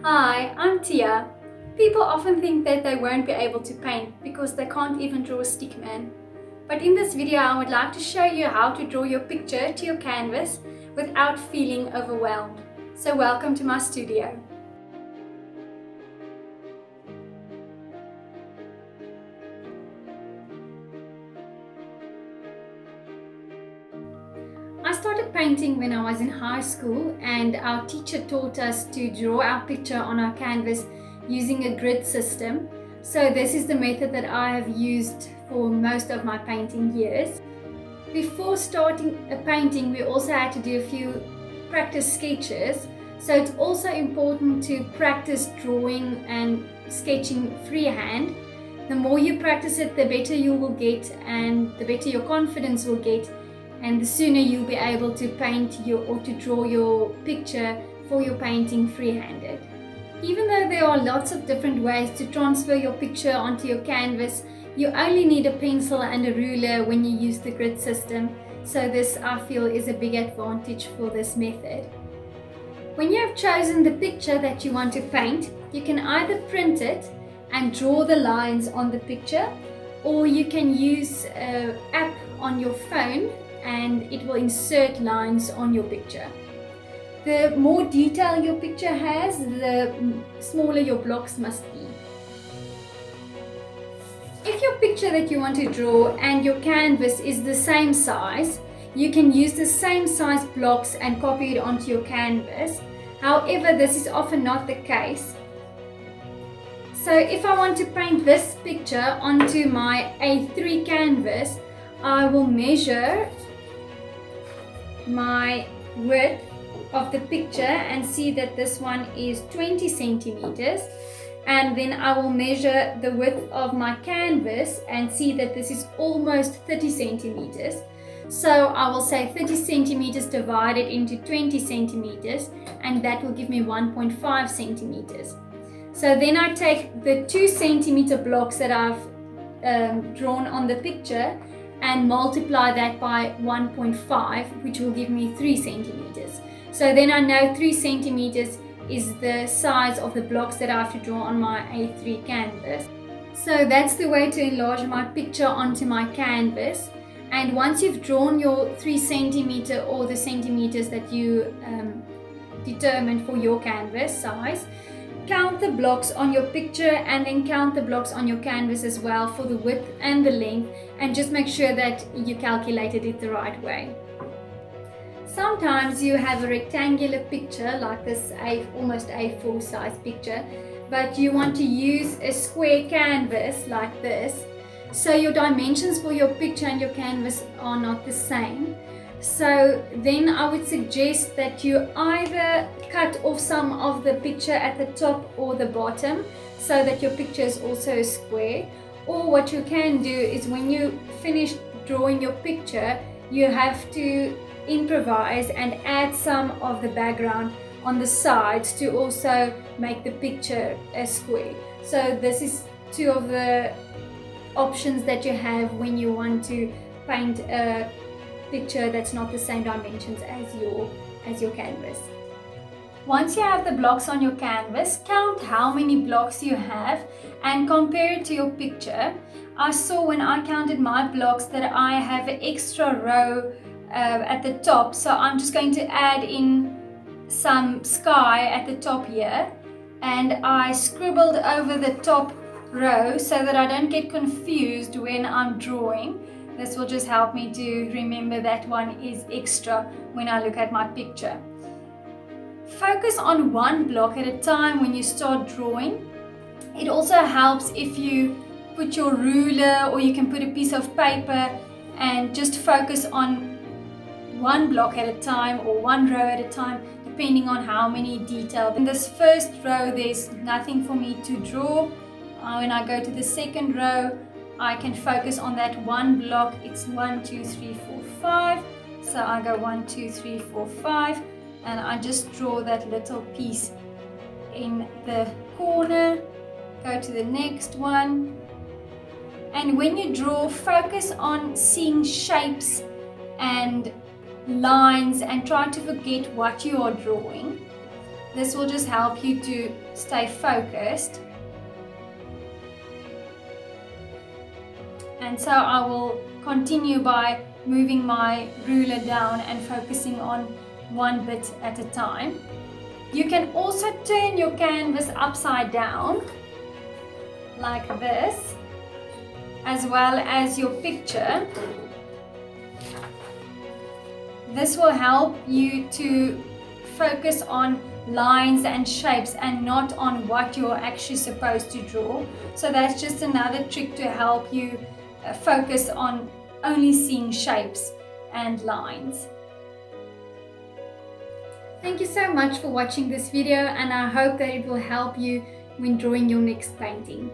Hi, I'm Tia. People often think that they won't be able to paint because they can't even draw a stick man. But in this video I would like to show you how to draw your picture to your canvas without feeling overwhelmed. So welcome to my studio. I started painting when I was in high school, and our teacher taught us to draw our picture on our canvas using a grid system. So this is the method that I have used for most of my painting years. Before starting a painting, we also had to do a few practice sketches. So it's also important to practice drawing and sketching freehand. The more you practice it, the better you will get and the better your confidence will get, and the sooner you'll be able to paint or to draw your picture for your painting freehanded. Even though there are lots of different ways to transfer your picture onto your canvas, you only need a pencil and a ruler when you use the grid system. So this, I feel, is a big advantage for this method. When you have chosen the picture that you want to paint, you can either print it and draw the lines on the picture, or you can use an app on your phone and it will insert lines on your picture. The more detail your picture has, the smaller your blocks must be. If your picture that you want to draw and your canvas is the same size, you can use the same size blocks and copy it onto your canvas. However, this is often not the case. So if I want to paint this picture onto my A3 canvas, I will measure my width of the picture and see that this one is 20 centimeters, and then I will measure the width of my canvas and see that this is almost 30 centimeters. So I will say 30 centimeters divided into 20 centimeters, and that will give me 1.5 centimeters. So then I take the 2 centimeter blocks that I've drawn on the picture and multiply that by 1.5, which will give me 3 centimeters. So then I know 3 centimeters is the size of the blocks that I have to draw on my A3 canvas. So that's the way to enlarge my picture onto my canvas. And once you've drawn your 3 centimeter or the centimeters that you determined for your canvas size, count the blocks on your picture and then count the blocks on your canvas as well for the width and the length, and just make sure that you calculated it the right way. Sometimes you have a rectangular picture like this, almost A4 size picture, but you want to use a square canvas like this, so your dimensions for your picture and your canvas are not the same. So then I would suggest that you either cut off some of the picture at the top or the bottom so that your picture is also a square. Or what you can do is when you finish drawing your picture, you have to improvise and add some of the background on the sides to also make the picture a square. So this is two of the options that you have when you want to paint a picture that's not the same dimensions as your canvas. Once you have the blocks on your canvas, count how many blocks you have and compare it to your picture. I saw when I counted my blocks that I have an extra row at the top, so I'm just going to add in some sky at the top here, and I scribbled over the top row so that I don't get confused when I'm drawing. This will just help me to remember that one is extra when I look at my picture. Focus on one block at a time when you start drawing. It also helps if you put your ruler, or you can put a piece of paper and just focus on one block at a time or one row at a time, depending on how many details. In this first row there's nothing for me to draw. When I go to the second row, I can focus on that one block. It's 1, 2, 3, 4, 5. So I go 1, 2, 3, 4, 5, and I just draw that little piece in the corner. Go to the next one. And when you draw, focus on seeing shapes and lines and try to forget what you are drawing. This will just help you to stay focused. And so I will continue by moving my ruler down and focusing on one bit at a time. You can also turn your canvas upside down like this, as well as your picture. This will help you to focus on lines and shapes and not on what you're actually supposed to draw. So that's just another trick to help you focus on only seeing shapes and lines. Thank you so much for watching this video, and I hope that it will help you when drawing your next painting.